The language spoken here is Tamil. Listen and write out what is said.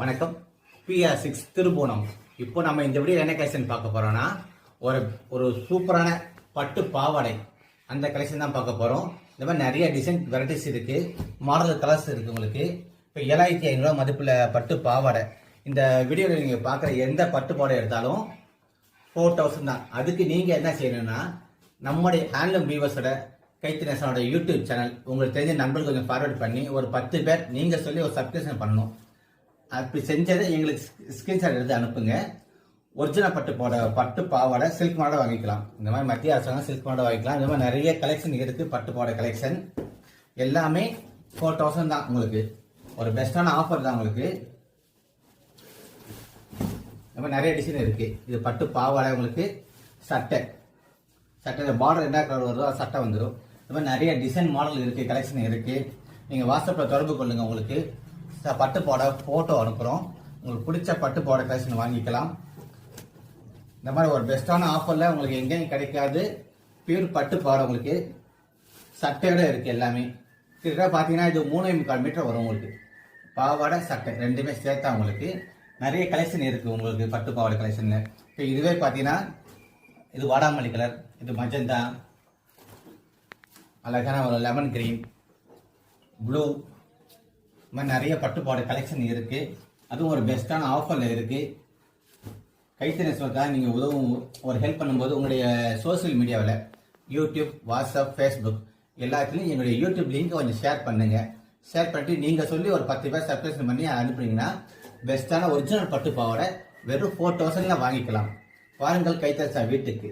வணக்கம். PR6 திருபுவனம். இப்போ நம்ம இந்த வீடியோ என்ன கலெக்ஷன் பார்க்க போறோம்னா ஒரு சூப்பரான பட்டு பாவாடை அந்த கலெக்ஷன் தான் பார்க்க போறோம். இந்த மாதிரி நிறைய டிசைன் வெரைட்டிஸ் இருக்கு, மாடல் கலர்ஸ் இருக்கு. உங்களுக்கு இப்போ 7500 மதிப்புள்ள பட்டு பாவாடை. இந்த வீடியோவில் நீங்க பார்க்குற எந்த பட்டு பாவாடை எடுத்தாலும் 4000 தான். அதுக்கு நீங்க என்ன செய்யணும்னா நம்முடைய ஹேண்ட்லூம் வீவர்ஸோட கைத்தினோட யூடியூப் சேனல் உங்களுக்கு தெரிஞ்ச நண்பர்கள் கொஞ்சம் ஃபார்வர்ட் பண்ணி ஒரு 10 பேர் நீங்க சொல்லி ஒரு சப்ஸ்கிரிப்ஷன் பண்ணணும். அப்படி செஞ்சதை எங்களுக்கு ஸ்கிரீன்ஷாட் எடுத்து அனுப்புங்க. ஒரிஜினல் பட்டு பாவாடை சில்க் மாடல் வாங்கிக்கலாம். இந்த மாதிரி மத்திய அரசாங்கம் சில்க் மாடல் வாங்கிக்கலாம். இந்த மாதிரி நிறைய கலெக்ஷன் இருக்கு. பட்டு பாவாடை கலெக்ஷன் எல்லாமே 4000 தான். உங்களுக்கு ஒரு பெஸ்டான ஆஃபர் தான். உங்களுக்கு இந்த மாதிரி நிறைய டிசைன் இருக்கு. இது பட்டு பாவாடை. உங்களுக்கு சட்டை பார்டர் என்ன கலர் வருதோ சட்டை வந்துடும். இந்த மாதிரி நிறைய டிசைன் மாடல் இருக்கு, கலெக்ஷன் இருக்கு. நீங்க வாட்ஸ்அப்ல தொடர்பு கொள்ளுங்க. உங்களுக்கு பட்டு பாவாடை போட்டோ அனுப்புறோம். உங்களுக்கு பிடிச்ச பட்டு பாவாடை கலெக்ஷன் வாங்கிக்கலாம். இந்த மாதிரி ஒரு பெஸ்டான ஆஃபர்ல உங்களுக்கு எங்கேயும் கிடைக்காது. பியூர் பட்டு பாவாடை உங்களுக்கு சட்டையோட இருக்கு. எல்லாமே கிட்டத்தட்ட பாத்தீங்கன்னா இது 3.25 மீட்டர் வரும். உங்களுக்கு பாவாடை சட்டை ரெண்டுமே சேர்த்தா உங்களுக்கு நிறைய கலெக்ஷன் இருக்கு. உங்களுக்கு பட்டு பாவாடை கலெக்ஷன்ல இப்போ இதுவே பாத்தீங்கன்னா இது வாடாமல்லி கலர், இது மஜந்தா, அழகான ஒரு லெமன் கிரீன், ப்ளூ, இந்த மாதிரி நிறைய பட்டு பாவாடை கலெக்ஷன் இருக்கு. அதுவும் ஒரு பெஸ்டான ஆஃபர்ல இருக்கு. கைத்தறிக்காக நீங்க உதவும் ஒரு ஹெல்ப் பண்ணும்போது உங்களுடைய சோசியல் மீடியாவில் யூடியூப், வாட்ஸ்அப், ஃபேஸ்புக் எல்லாத்துலயும் என்னுடைய யூடியூப் லிங்க் கொஞ்சம் ஷேர் பண்ணுங்க. ஷேர் பண்ணிட்டு நீங்க சொல்லி ஒரு 10 பேர் சப்ஸ்கிரிப்ஷன் பண்ணி அனுப்புனீங்கன்னா பெஸ்டான ஒரிஜினல் பட்டு பாவாடை வெறும் 4000 வாங்கிக்கலாம். வாருங்கள் கைத்தறி வீட்டுக்கு.